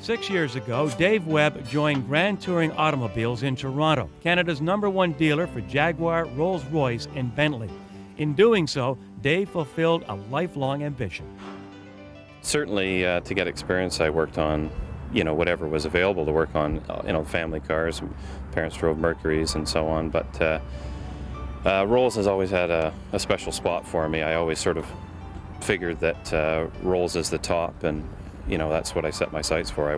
6 years ago, Dave Webb joined Grand Touring Automobiles in Toronto, Canada's #1 dealer for Jaguar, Rolls-Royce, and Bentley. In doing so, Dave fulfilled a lifelong ambition. Certainly, to get experience, I worked on, whatever was available to work on, family cars. Parents drove Mercuries and so on, but Rolls has always had a special spot for me. I always sort of figured that Rolls is the top, and that's what I set my sights for.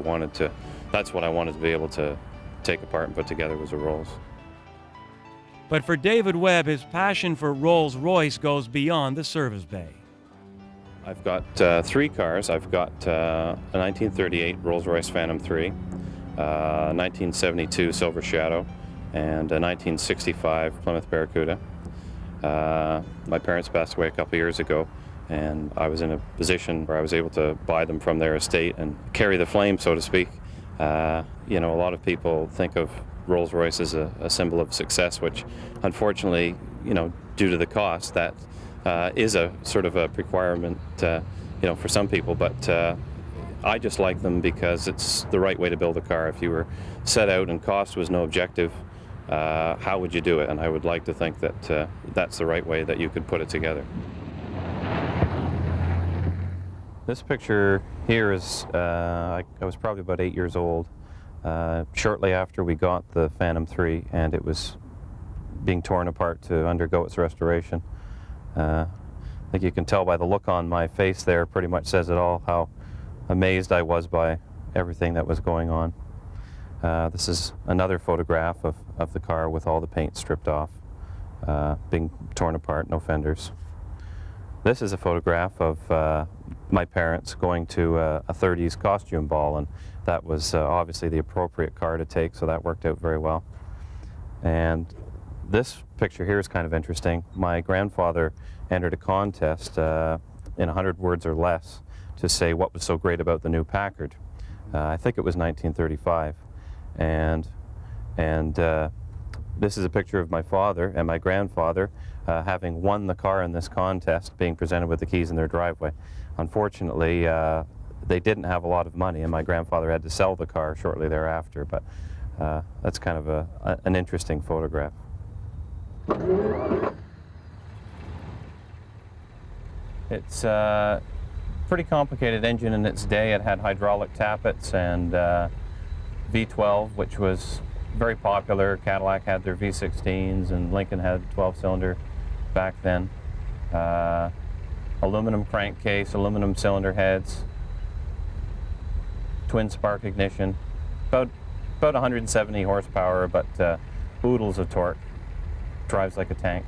That's what I wanted to be able to take apart and put together, was a Rolls. But for David Webb, his passion for Rolls-Royce goes beyond the service bay. I've got 3 cars. I've got a 1938 Rolls-Royce Phantom 3, a 1972 Silver Shadow, and a 1965 Plymouth Barracuda. My parents passed away a couple years ago, and I was in a position where I was able to buy them from their estate and carry the flame, so to speak. A lot of people think of Rolls-Royce as a symbol of success, which unfortunately, due to the cost, that is a sort of a requirement, for some people. But I just like them because it's the right way to build a car. If you were set out and cost was no objective, how would you do it? And I would like to think that that's the right way that you could put it together. This picture here is, I was probably about 8 years old, shortly after we got the Phantom 3, and it was being torn apart to undergo its restoration. I think you can tell by the look on my face there, pretty much says it all, how amazed I was by everything that was going on. This is another photograph of the car with all the paint stripped off, being torn apart, no fenders. This is a photograph of my parents going to a 30s costume ball, and that was obviously the appropriate car to take, so that worked out very well. And this picture here is kind of interesting. My grandfather entered a contest in 100 words or less to say what was so great about the new Packard. I think it was 1935. And this is a picture of my father and my grandfather having won the car in this contest, being presented with the keys in their driveway. Unfortunately, they didn't have a lot of money, and my grandfather had to sell the car shortly thereafter, but that's kind of an interesting photograph. It's a pretty complicated engine in its day. It had hydraulic tappets and V12, which was very popular. Cadillac had their V16s, and Lincoln had 12-cylinder back then. Aluminum crankcase, aluminum cylinder heads, twin spark ignition, about 170 horsepower, but oodles of torque. Drives like a tank.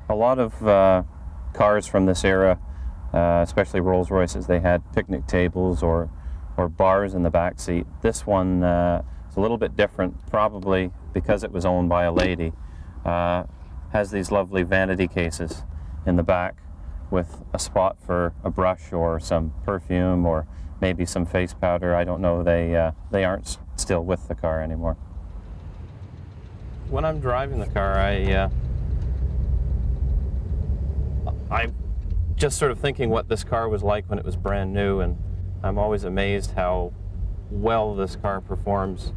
A lot of cars from this era, especially Rolls-Royces, they had picnic tables or bars in the back seat. This one is a little bit different, probably because it was owned by a lady. Has these lovely vanity cases in the back with a spot for a brush or some perfume or maybe some face powder. I don't know. They aren't still with the car anymore. When I'm driving the car, I'm just sort of thinking what this car was like when it was brand new, and I'm always amazed how well this car performs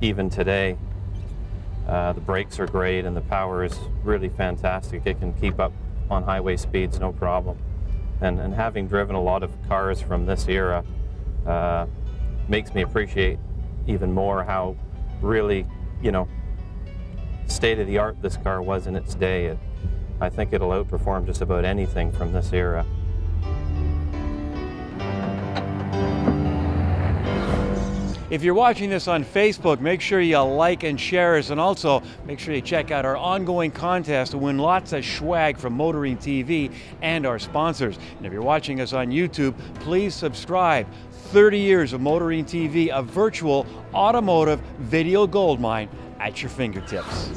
even today. The brakes are great, and the power is really fantastic. It can keep up on highway speeds, no problem. And having driven a lot of cars from this era makes me appreciate even more how really, state-of-the-art this car was in its day. I think it'll outperform just about anything from this era. If you're watching this on Facebook, make sure you like and share us, and also make sure you check out our ongoing contest to win lots of swag from Motoring TV and our sponsors. And if you're watching us on YouTube, please subscribe. 30 years of Motoring TV, a virtual automotive video goldmine at your fingertips.